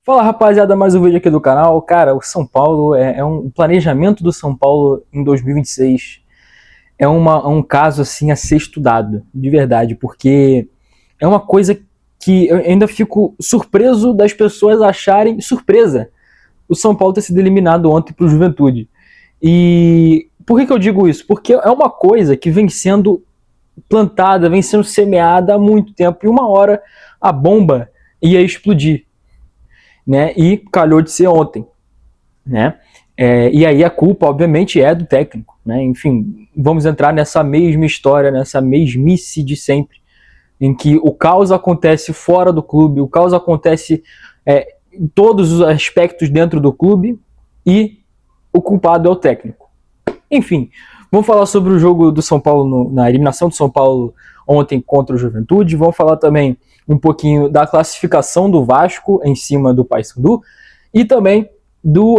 Fala, rapaziada, mais um vídeo aqui do canal. Cara, o São Paulo é um planejamento do São Paulo em 2026. É um caso assim a ser estudado, de verdade, porque é uma coisa que eu ainda fico surpreso das pessoas acharem surpresa o São Paulo ter sido eliminado ontem para o Juventude. E por que eu digo isso? Porque é uma coisa que vem sendo plantada, vem sendo semeada há muito tempo, e uma hora a bomba ia explodir, né? E calhou de ser ontem, né? E aí a culpa, obviamente, é do técnico, né? Enfim, vamos entrar nessa mesma história, nessa mesmice de sempre, em que o caos acontece fora do clube, o caos acontece em todos os aspectos dentro do clube e o culpado é o técnico. Enfim, vamos falar sobre o jogo do São Paulo, na eliminação do São Paulo ontem contra o Juventude. Vamos falar também um pouquinho da classificação do Vasco em cima do Paysandu e também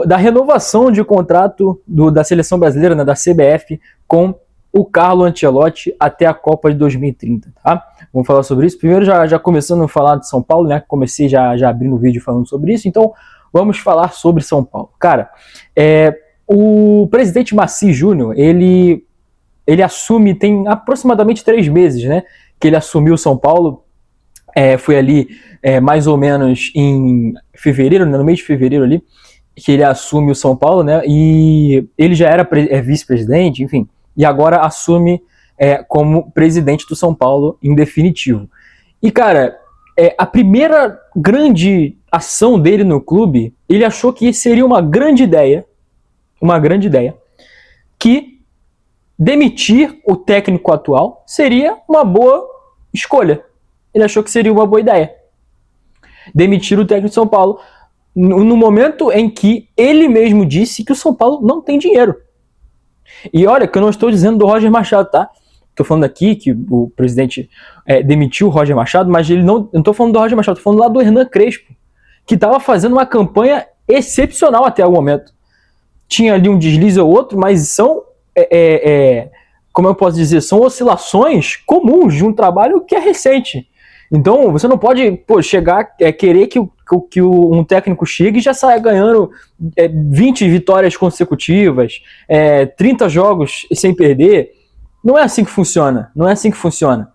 da renovação de contrato da Seleção Brasileira, né, da CBF, com o Carlo Ancelotti até a Copa de 2030, tá? Vamos falar sobre isso. Primeiro, já começando a falar de São Paulo, né? Comecei já abrindo o vídeo falando sobre isso, então vamos falar sobre São Paulo. Cara, o presidente Maci Júnior, ele assume, tem aproximadamente 3 meses, né? Que ele assumiu São Paulo. Foi ali mais ou menos em fevereiro, né, no mês de fevereiro ali, que ele assume o São Paulo, né? E ele já era vice-presidente, enfim, e agora assume como presidente do São Paulo em definitivo. E, cara, a primeira grande ação dele no clube, ele achou que seria uma grande ideia, que demitir o técnico atual seria uma boa escolha. Ele achou que seria uma boa ideia demitir o técnico de São Paulo no momento em que ele mesmo disse que o São Paulo não tem dinheiro. E olha que eu não estou dizendo do Roger Machado, tá? Estou falando aqui que o presidente demitiu o Roger Machado, mas ele não estou falando do Roger Machado, estou falando lá do Hernan Crespo, que estava fazendo uma campanha excepcional até o momento. Tinha ali um deslize ou outro, mas são, como eu posso dizer, são oscilações comuns de um trabalho que é recente. Então, você não pode chegar, querer que um técnico chegue e já saia ganhando 20 vitórias consecutivas, 30 jogos sem perder. Não é assim que funciona,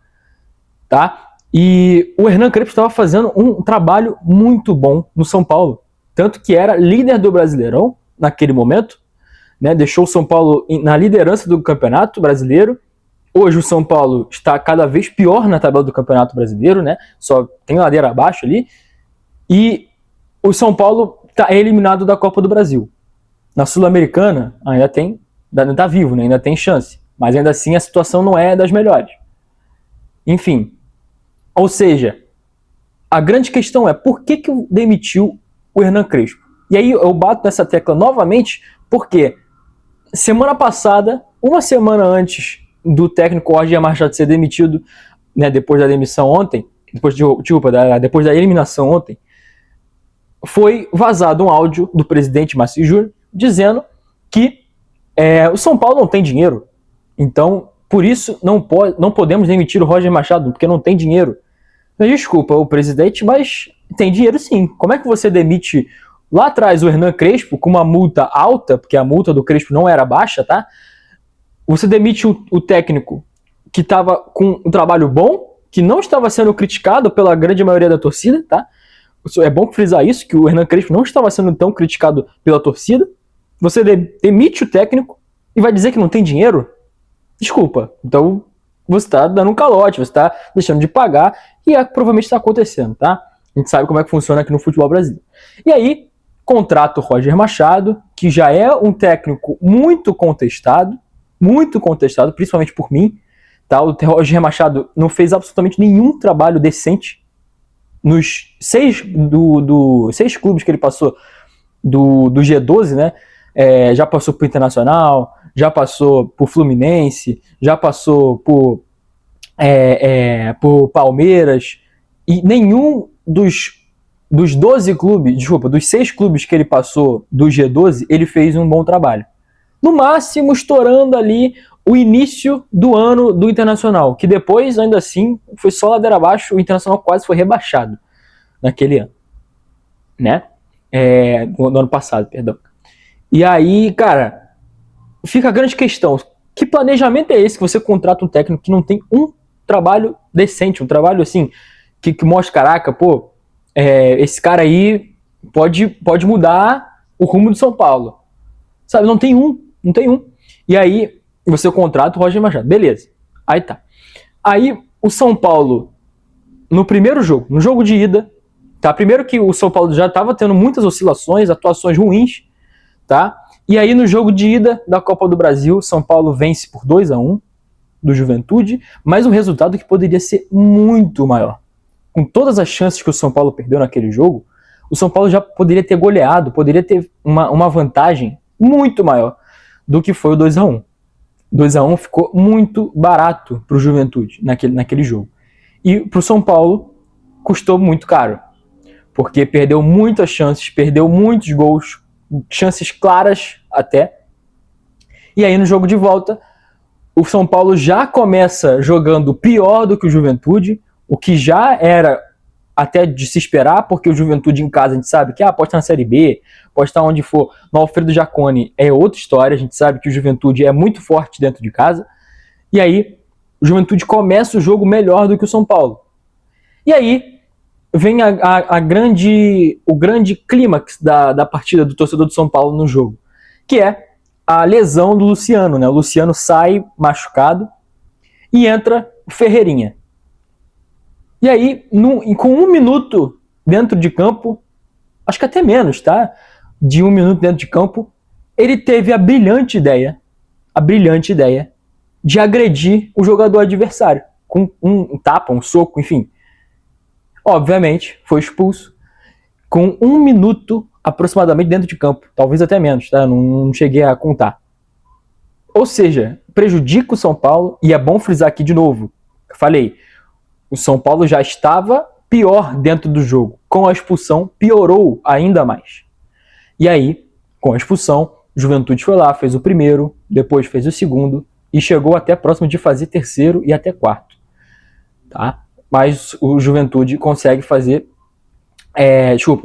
tá? E o Hernan Crespo estava fazendo um trabalho muito bom no São Paulo, tanto que era líder do Brasileirão naquele momento, né? Deixou o São Paulo na liderança do Campeonato Brasileiro. Hoje o São Paulo está cada vez pior na tabela do Campeonato Brasileiro, né? Só tem ladeira abaixo ali. E o São Paulo está eliminado da Copa do Brasil. Na Sul-Americana ainda está vivo, né? Ainda tem chance. Mas ainda assim a situação não é das melhores. Enfim. Ou seja, a grande questão é por que demitiu o Hernan Crespo? E aí eu bato nessa tecla novamente porque semana passada, uma semana antes do técnico Roger Machado ser demitido, né, depois da demissão ontem, depois da eliminação ontem, foi vazado um áudio do presidente Maci Júnior dizendo que o São Paulo não tem dinheiro, então por isso não podemos demitir o Roger Machado, porque não tem dinheiro. Mas, desculpa, o presidente, mas tem dinheiro sim. Como é que você demite lá atrás o Hernan Crespo com uma multa alta, porque a multa do Crespo não era baixa, tá? Você demite o técnico que estava com um trabalho bom, que não estava sendo criticado pela grande maioria da torcida, tá? É bom frisar isso, que o Hernan Crespo não estava sendo tão criticado pela torcida. Você demite o técnico e vai dizer que não tem dinheiro? Desculpa. Então, você está dando um calote, você está deixando de pagar, e provavelmente está acontecendo, tá? A gente sabe como é que funciona aqui no futebol brasileiro. E aí, contrata o Roger Machado, que já é um técnico muito contestado, principalmente por mim, tá? O Roger Machado não fez absolutamente nenhum trabalho decente nos 6 clubes que ele passou do G12, né? Já passou por Internacional, já passou por Fluminense, já passou por Palmeiras, e nenhum dos 12 clubes, dos 6 clubes que ele passou do G12, ele fez um bom trabalho. No máximo, estourando ali o início do ano do Internacional, que depois, ainda assim, foi só ladeira abaixo, o Internacional quase foi rebaixado naquele ano, né? no ano passado, perdão. E aí, cara, fica a grande questão. Que planejamento é esse que você contrata um técnico que não tem um trabalho decente, um trabalho assim, que mostra, caraca, pô, esse cara aí pode mudar o rumo do São Paulo. Sabe, não tem um. E aí, você contrata o Roger Machado. Beleza. Aí tá. Aí, o São Paulo, no primeiro jogo, no jogo de ida, tá? Primeiro que o São Paulo já estava tendo muitas oscilações, atuações ruins, tá? E aí, no jogo de ida da Copa do Brasil, São Paulo vence por 2-1 do Juventude, mas um resultado que poderia ser muito maior. Com todas as chances que o São Paulo perdeu naquele jogo, o São Paulo já poderia ter goleado, poderia ter uma vantagem muito maior do que foi o 2-1. 2-1 ficou muito barato para o Juventude naquele jogo. E para o São Paulo custou muito caro, porque perdeu muitas chances, perdeu muitos gols, chances claras até. E aí no jogo de volta, o São Paulo já começa jogando pior do que o Juventude, o que já era até de se esperar, porque o Juventude em casa a gente sabe que pode estar na Série B, pode estar onde for. No Alfredo Jaconi é outra história, a gente sabe que o Juventude é muito forte dentro de casa. E aí, o Juventude começa o jogo melhor do que o São Paulo. E aí, vem o grande clímax da partida do torcedor do São Paulo no jogo, que é a lesão do Luciano, né? O Luciano sai machucado e entra o Ferreirinha. E aí, com 1 minuto dentro de campo, acho que até menos, tá? De 1 minuto dentro de campo, ele teve a brilhante ideia de agredir o jogador adversário com um tapa, um soco, enfim. Obviamente, foi expulso com 1 minuto aproximadamente dentro de campo, talvez até menos, tá? Não cheguei a contar. Ou seja, prejudica o São Paulo, e é bom frisar aqui de novo, eu falei, o São Paulo já estava pior dentro do jogo. Com a expulsão, piorou ainda mais. E aí, com a expulsão, o Juventude foi lá, fez o primeiro, depois fez o segundo, e chegou até próximo de fazer terceiro e até quarto. Tá? Mas o Juventude consegue fazer...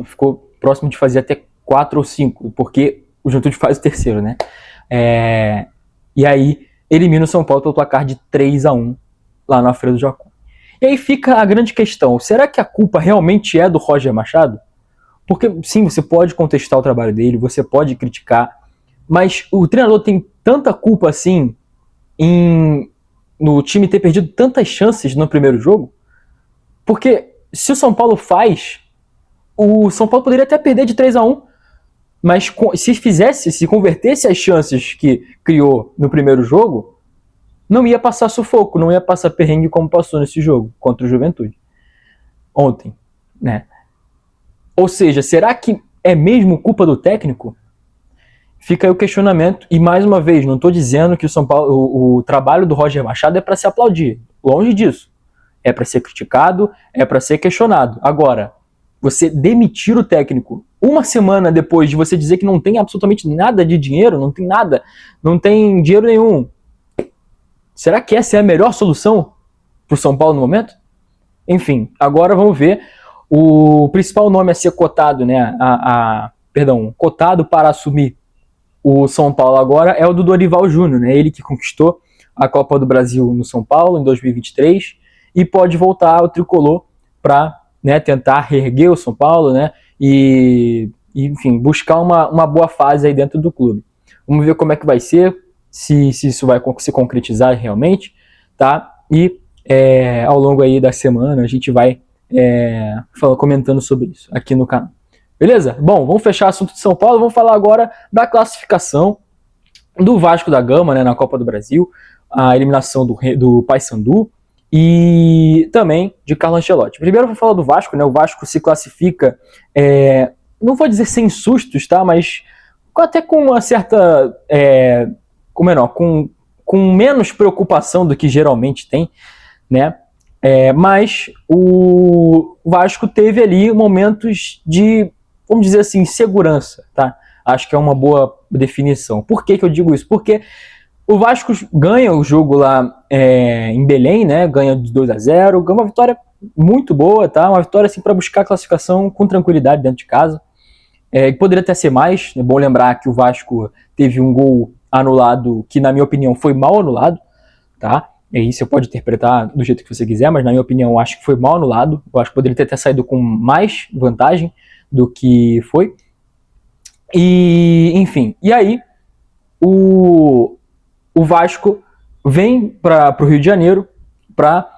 ficou próximo de fazer até 4 ou 5, porque o Juventude faz o terceiro, né? E aí, elimina o São Paulo pelo placar de 3-1 lá no Alfredo Jaconi. E aí fica a grande questão, será que a culpa realmente é do Roger Machado? Porque sim, você pode contestar o trabalho dele, você pode criticar, mas o treinador tem tanta culpa assim no time ter perdido tantas chances no primeiro jogo? Porque se o São Paulo faz, o São Paulo poderia até perder de 3-1, mas se convertesse as chances que criou no primeiro jogo, não ia passar sufoco, não ia passar perrengue como passou nesse jogo contra o Juventude ontem, né? Ou seja, será que é mesmo culpa do técnico? Fica aí o questionamento, e mais uma vez, não estou dizendo que o São Paulo, o trabalho do Roger Machado é para se aplaudir, longe disso. É para ser criticado, é para ser questionado. Agora, você demitir o técnico 1 semana depois de você dizer que não tem absolutamente nada de dinheiro, não tem nada, não tem dinheiro nenhum, será que essa é a melhor solução para o São Paulo no momento? Enfim, agora vamos ver. O principal nome a ser cotado, né, cotado para assumir o São Paulo agora é o do Dorival Júnior, né? Ele que conquistou a Copa do Brasil no São Paulo em 2023 e pode voltar ao tricolor para, né, tentar reerguer o São Paulo, né? E enfim, buscar uma boa fase aí dentro do clube. Vamos ver como é que vai ser, se isso vai se concretizar realmente, tá? E ao longo aí da semana a gente vai comentando sobre isso aqui no canal. Beleza? Bom, vamos fechar o assunto de São Paulo, vamos falar agora da classificação do Vasco da Gama, né, na Copa do Brasil, a eliminação do Paysandu e também de Carlo Ancelotti. Primeiro eu vou falar do Vasco, né? O Vasco se classifica, não vou dizer sem sustos, tá? Mas até com uma certa, com menos preocupação do que geralmente tem, né? Mas o Vasco teve ali momentos de, vamos dizer assim, segurança, tá? Acho que é uma boa definição. Por que eu digo isso? Porque o Vasco ganha o jogo lá em Belém, né? Ganha de 2-0, ganha uma vitória muito boa, tá? Uma vitória assim para buscar a classificação com tranquilidade dentro de casa. Poderia até ser mais, é bom lembrar que o Vasco teve um gol anulado que, na minha opinião, foi mal anulado, tá? E aí você pode interpretar do jeito que você quiser, mas na minha opinião, eu acho que foi mal anulado. Eu acho que poderia ter até saído com mais vantagem do que foi. E, enfim, e aí o Vasco vem para o Rio de Janeiro para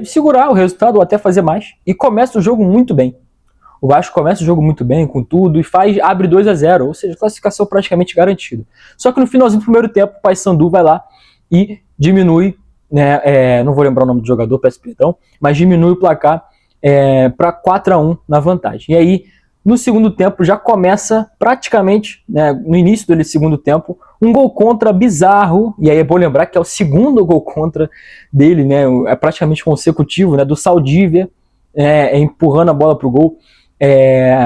segurar o resultado ou até fazer mais, e começa o jogo muito bem. O Vasco começa o jogo muito bem, com tudo, e abre 2-0, ou seja, classificação praticamente garantida. Só que no finalzinho do primeiro tempo, o Paysandu vai lá e diminui, né, não vou lembrar o nome do jogador, peço perdão, mas diminui o placar para 4-1 na vantagem. E aí, no segundo tempo, já começa praticamente, né, no início do segundo tempo, um gol contra bizarro, e aí é bom lembrar que é o segundo gol contra dele, né, é praticamente consecutivo, né, do Saldívia, empurrando a bola para o gol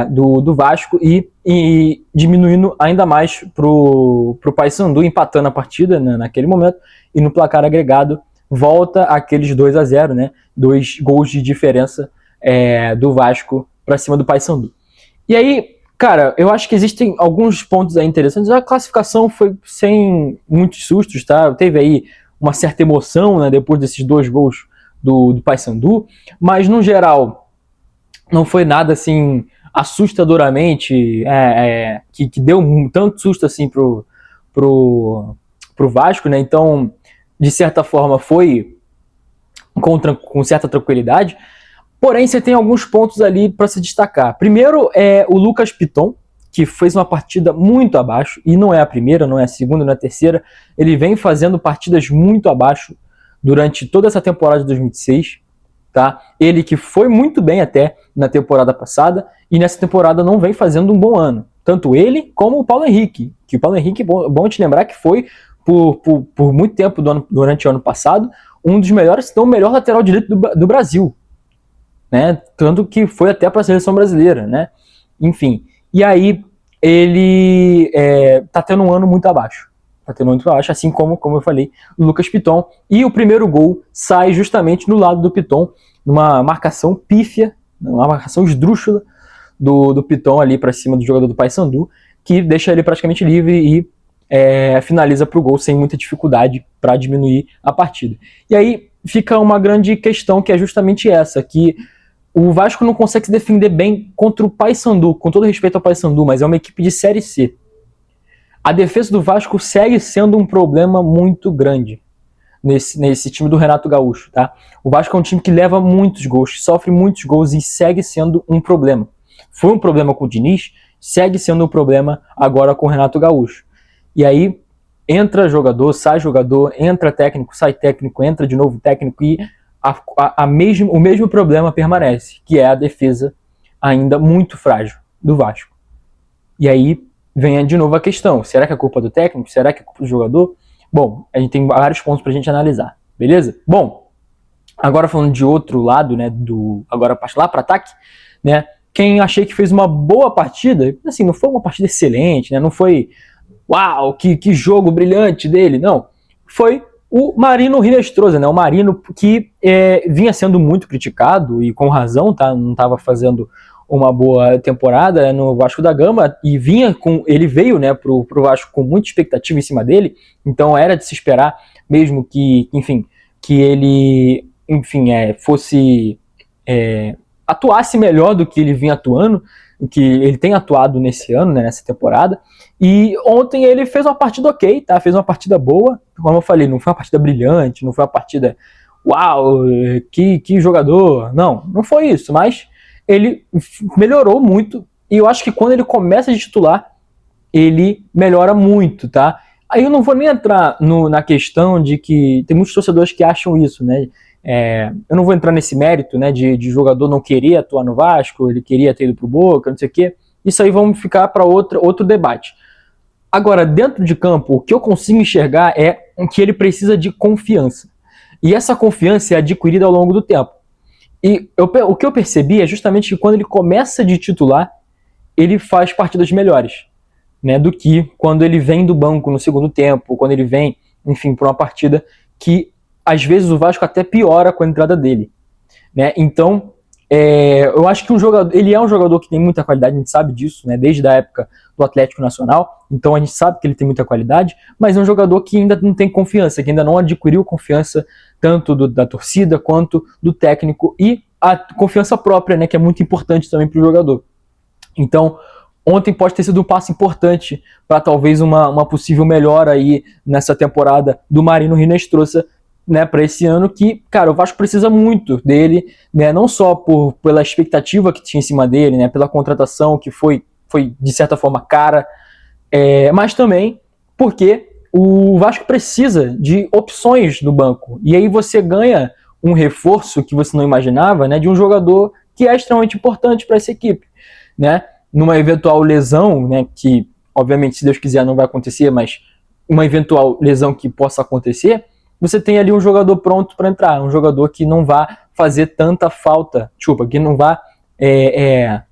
do Vasco e diminuindo ainda mais pro Paysandu, empatando a partida, né, naquele momento, e no placar agregado volta aqueles 2-0, né, 2 gols de diferença do Vasco para cima do Paysandu. E aí, cara, eu acho que existem alguns pontos aí interessantes. A classificação foi sem muitos sustos, tá? Teve aí uma certa emoção, né, depois desses 2 gols do Paysandu, mas no geral não foi nada assim assustadoramente que deu tanto susto assim pro Vasco, né? Então, de certa forma, foi com certa tranquilidade. Porém, você tem alguns pontos ali para se destacar. Primeiro é o Lucas Piton, que fez uma partida muito abaixo, e não é a primeira, não é a segunda, não é a terceira. Ele vem fazendo partidas muito abaixo durante toda essa temporada de 2006. Tá? Ele que foi muito bem até na temporada passada, e nessa temporada não vem fazendo um bom ano. Tanto ele como o Paulo Henrique. Que o Paulo Henrique, bom te lembrar que foi, por muito tempo durante o ano passado, um dos melhores, se não o melhor lateral direito do Brasil. Né? Tanto que foi até para a seleção brasileira, né? Enfim, e aí ele tá tendo um ano muito abaixo. Tá tendo muito abaixo, assim como eu falei, o Lucas Piton. E o primeiro gol sai justamente no lado do Piton, numa marcação pífia, uma marcação esdrúxula do Piton ali para cima do jogador do Paysandu, que deixa ele praticamente livre e finaliza para o gol sem muita dificuldade para diminuir a partida. E aí fica uma grande questão, que é justamente essa, que o Vasco não consegue se defender bem contra o Paysandu, com todo respeito ao Paysandu, mas é uma equipe de Série C. A defesa do Vasco segue sendo um problema muito grande nesse time do Renato Gaúcho, tá? O Vasco é um time que leva muitos gols, sofre muitos gols e segue sendo um problema. Foi um problema com o Diniz, segue sendo um problema agora com o Renato Gaúcho. E aí entra jogador, sai jogador, entra técnico, sai técnico, entra de novo técnico, e o mesmo problema permanece, que é a defesa ainda muito frágil do Vasco. E aí vem de novo a questão: será que é culpa do técnico? Será que é culpa do jogador? Bom, a gente tem vários pontos pra gente analisar, beleza? Bom, agora falando de outro lado, né, agora lá para ataque, né, quem achei que fez uma boa partida, assim, não foi uma partida excelente, né, não foi, uau, que jogo brilhante dele, não, foi o Marino Rinestrosa, né? O Marino que vinha sendo muito criticado, e com razão, tá? Não estava fazendo uma boa temporada no Vasco da Gama, e ele veio, né, pro Vasco com muita expectativa em cima dele, então era de se esperar mesmo que, enfim, que ele, enfim, fosse atuasse melhor do que ele vinha atuando, que ele tem atuado nesse ano, né, nessa temporada. E ontem ele fez uma partida ok, tá? Fez uma partida boa, como eu falei, não foi uma partida brilhante, não foi uma partida, uau, que jogador, não foi isso, mas ele melhorou muito, e eu acho que quando ele começa de titular, ele melhora muito, tá? Aí eu não vou nem entrar na questão de que tem muitos torcedores que acham isso, né? Eu não vou entrar nesse mérito, né, de jogador não querer atuar no Vasco, ele queria ter ido pro Boca, não sei o quê. Isso aí vamos ficar para outro debate. Agora, dentro de campo, o que eu consigo enxergar é que ele precisa de confiança. E essa confiança é adquirida ao longo do tempo. E o que eu percebi é justamente que quando ele começa de titular, ele faz partidas melhores, né, do que quando ele vem do banco no segundo tempo, quando ele vem, enfim, para uma partida que às vezes o Vasco até piora com a entrada dele, né? Então, Eu acho que ele é um jogador que tem muita qualidade, a gente sabe disso, né? Desde a época do Atlético Nacional, então a gente sabe que ele tem muita qualidade, mas é um jogador que ainda não tem confiança, que ainda não adquiriu confiança tanto da torcida quanto do técnico e a confiança própria, né? Que é muito importante também para o jogador. Então, ontem pode ter sido um passo importante para talvez uma possível melhora aí nessa temporada do Marino Rinastrosa, né, para esse ano, que, cara, o Vasco precisa muito dele, né, não só pela expectativa que tinha em cima dele, né, pela contratação que foi de certa forma cara, mas também porque o Vasco precisa de opções no banco, e aí você ganha um reforço que você não imaginava, né, de um jogador que é extremamente importante para essa equipe, né, numa eventual lesão, né, que obviamente se Deus quiser não vai acontecer, mas uma eventual lesão que possa acontecer, você tem ali um jogador pronto para entrar, um jogador que não vai fazer tanta falta, que não vai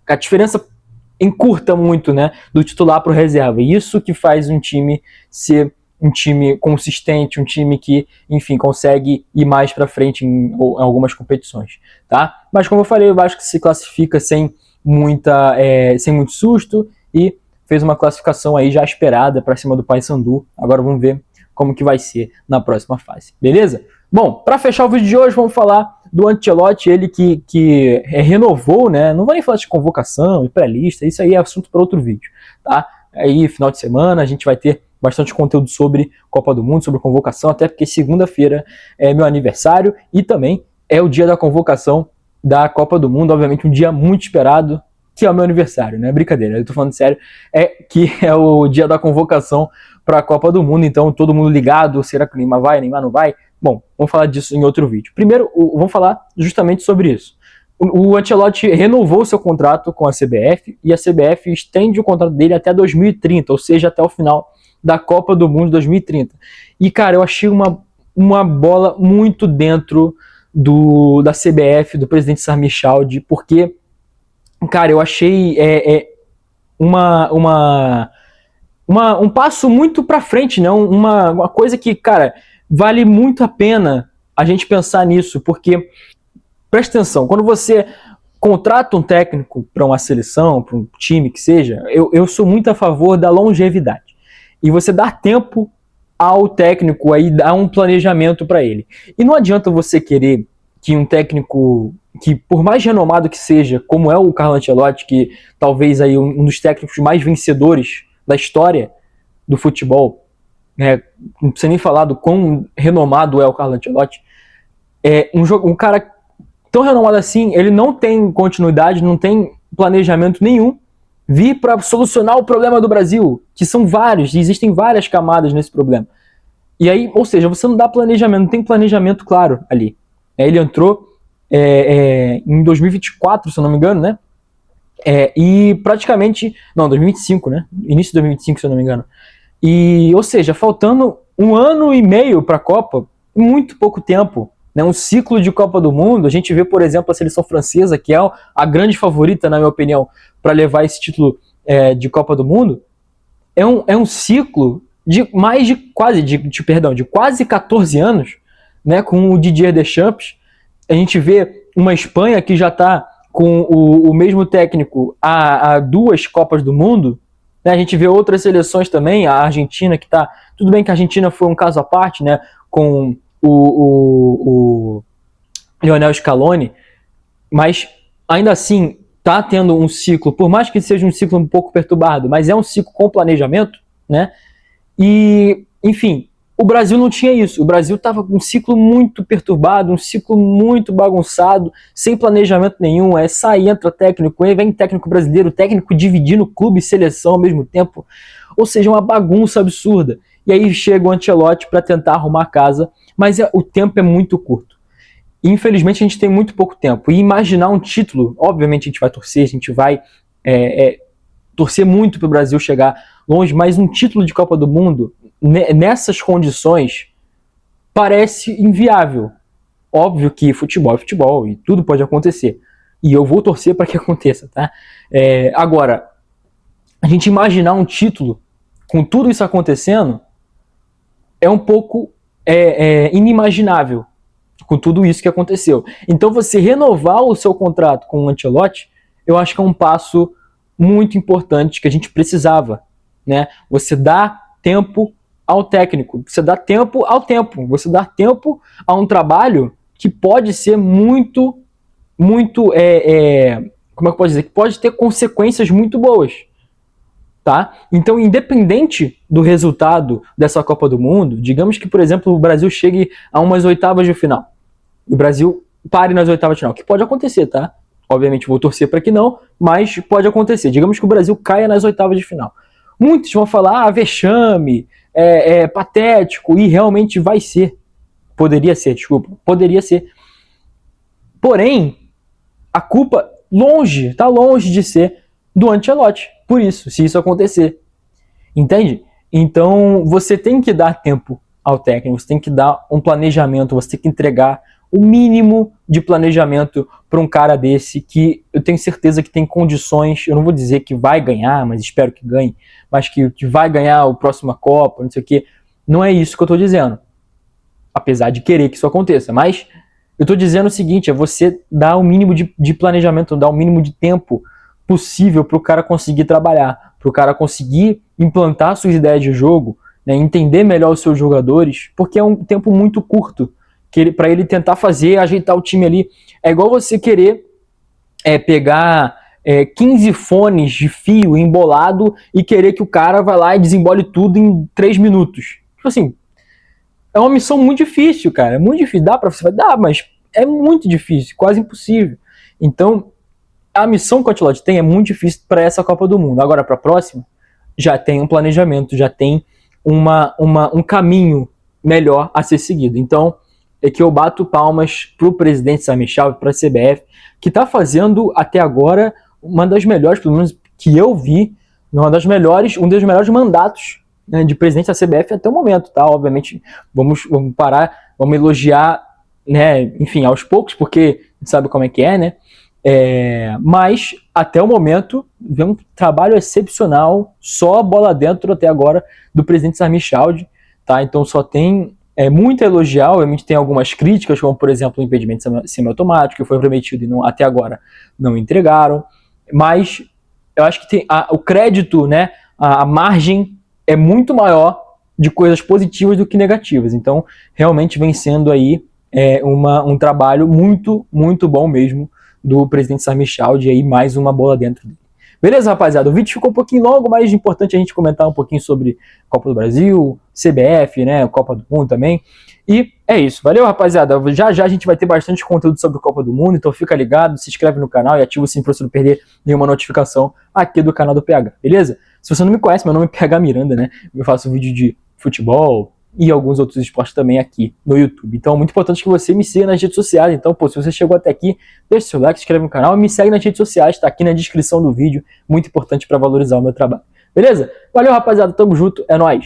a diferença encurta muito, né, do titular para o reserva. E isso que faz um time ser um time consistente, um time que, enfim, consegue ir mais para frente em algumas competições, tá? Mas como eu falei, o Vasco se classifica sem muito susto e fez uma classificação aí já esperada para cima do Paysandu. Agora vamos ver como que vai ser na próxima fase, beleza? Bom, para fechar o vídeo de hoje, vamos falar do Ancelotti, ele que renovou, né? Não vou nem falar de convocação e pré-lista, isso aí é assunto para outro vídeo, tá? Aí, final de semana, a gente vai ter bastante conteúdo sobre Copa do Mundo, sobre convocação, até porque segunda-feira é meu aniversário e também é o dia da convocação da Copa do Mundo, obviamente um dia muito esperado, que é o meu aniversário, né? Brincadeira, eu tô falando sério, que é o dia da convocação para a Copa do Mundo, então todo mundo ligado, será que o Neymar vai, Neymar não vai? Bom, vamos falar disso em outro vídeo. Primeiro, vamos falar justamente sobre isso. O Ancelotti renovou seu contrato com a CBF e a CBF estende o contrato dele até 2030, ou seja, até o final da Copa do Mundo 2030. E, cara, eu achei uma bola muito dentro da CBF, do presidente Sami Chaldi, porque, cara, eu achei um passo muito pra frente, né? Uma coisa que, cara, vale muito a pena a gente pensar nisso, porque, presta atenção, quando você contrata um técnico para uma seleção, para um time que seja, eu sou muito a favor da longevidade. E você dar tempo ao técnico aí, dar um planejamento para ele. E não adianta você querer que um técnico que, por mais renomado que seja, como é o Carlo Ancelotti, que talvez aí um dos técnicos mais vencedores da história do futebol, né? Não precisa nem falar do quão renomado é o Carlo Ancelotti, um cara tão renomado assim, ele não tem continuidade, não tem planejamento nenhum, vir para solucionar o problema do Brasil, que são vários, existem várias camadas nesse problema. E aí, ou seja, você não dá planejamento, não tem planejamento claro ali. Ele entrou em 2024, se eu não me engano, né? E praticamente, não, 2025, né? Início de 2025, se eu não me engano. E, ou seja, faltando 1 ano e meio para a Copa, muito pouco tempo, né? Um ciclo de Copa do Mundo. A gente vê, por exemplo, a seleção francesa, que é a grande favorita, na minha opinião, para levar esse título de Copa do Mundo. É um ciclo de quase 14 anos, né? Com o Didier Deschamps. A gente vê uma Espanha que já está com o mesmo técnico há 2 Copas do Mundo. A gente vê outras seleções também, a Argentina que está... Tudo bem que a Argentina foi um caso à parte, né, com o Lionel Scaloni, mas ainda assim está tendo um ciclo, por mais que seja um ciclo um pouco perturbado, mas é um ciclo com planejamento, né? E, enfim, o Brasil não tinha isso. O Brasil estava com um ciclo muito perturbado, um ciclo muito bagunçado, sem planejamento nenhum. Sai, entra técnico, vem técnico brasileiro, técnico dividindo clube e seleção ao mesmo tempo. Ou seja, uma bagunça absurda. E aí chega o Ancelotti para tentar arrumar a casa, mas o tempo é muito curto. E, infelizmente, a gente tem muito pouco tempo. E imaginar um título, obviamente a gente vai torcer, a gente vai torcer muito para o Brasil chegar longe, mas um título de Copa do Mundo nessas condições parece inviável. Óbvio que futebol é futebol e tudo pode acontecer. E eu vou torcer para que aconteça, tá? Agora, a gente imaginar um título com tudo isso acontecendo é um pouco inimaginável. com tudo isso que aconteceu. Então você renovar o seu contrato com o Ancelotti, eu acho que é um passo muito importante que a gente precisava, né? Você dá tempo ao técnico, você dá tempo ao tempo, você dá tempo a um trabalho que pode ser muito, como é que eu posso dizer? Que pode ter consequências muito boas, tá? Então, independente do resultado dessa Copa do Mundo, digamos que, por exemplo, o Brasil chegue a umas oitavas de final, o Brasil pare nas oitavas de final, que pode acontecer, tá? Obviamente vou torcer para que não, mas pode acontecer. Digamos que o Brasil caia nas oitavas de final. Muitos vão falar, vexame, é patético, e realmente vai ser. Poderia ser. Porém, a culpa está longe de ser do Ancelotti. Por isso, se isso acontecer. Entende? Então, você tem que dar tempo ao técnico, você tem que dar um planejamento, você tem que entregar o mínimo de planejamento para um cara desse que eu tenho certeza que tem condições, eu não vou dizer que vai ganhar, mas espero que ganhe, mas que vai ganhar a próxima Copa, não sei o quê. Não é isso que eu estou dizendo. Apesar de querer que isso aconteça, mas eu estou dizendo o seguinte, é você dar o mínimo de planejamento, dar o mínimo de tempo possível para o cara conseguir trabalhar, para o cara conseguir implantar suas ideias de jogo, né, entender melhor os seus jogadores, porque é um tempo muito curto para ele tentar ajeitar o time ali. É igual você querer pegar 15 fones de fio embolado e querer que o cara vá lá e desembole tudo em 3 minutos. Tipo assim, é uma missão muito difícil, cara. É muito difícil. Dá pra você? Dá, mas é muito difícil, quase impossível. Então, a missão que o Ancelotti tem é muito difícil para essa Copa do Mundo. Agora, para a próxima, já tem um planejamento, já tem um caminho melhor a ser seguido. Então, é que eu bato palmas pro presidente Sami Khedira, para a CBF, que está fazendo até agora uma das melhores, pelo menos que eu vi, um dos melhores mandatos, né, de presidente da CBF até o momento, tá? Obviamente, vamos parar, vamos elogiar, né, enfim, aos poucos, porque a gente sabe como é que é, né? Mas, até o momento, vem um trabalho excepcional, só bola dentro até agora, do presidente Sami Khedira, tá? Então, só tem muito a elogiar. Obviamente tem algumas críticas, como, por exemplo, o impedimento semiautomático, que foi prometido e até agora não entregaram, mas eu acho que tem o crédito, né, a margem é muito maior de coisas positivas do que negativas. Então, realmente vem sendo aí um trabalho muito, muito bom mesmo do presidente Sami Khedira, e aí mais uma bola dentro dele. Beleza, rapaziada? O vídeo ficou um pouquinho longo, mas é importante a gente comentar um pouquinho sobre Copa do Brasil, CBF, né, Copa do Mundo também. E é isso. Valeu, rapaziada. Já a gente vai ter bastante conteúdo sobre Copa do Mundo, então fica ligado, se inscreve no canal e ativa o sininho para você não perder nenhuma notificação aqui do canal do PH, beleza? Se você não me conhece, meu nome é PH Miranda, né? Eu faço vídeo de futebol e alguns outros esportes também aqui no YouTube. Então é muito importante que você me siga nas redes sociais. Então, se você chegou até aqui, deixa seu like, se inscreve no canal e me segue nas redes sociais, tá aqui na descrição do vídeo. Muito importante para valorizar o meu trabalho. Beleza? Valeu, rapaziada. Tamo junto. É nóis.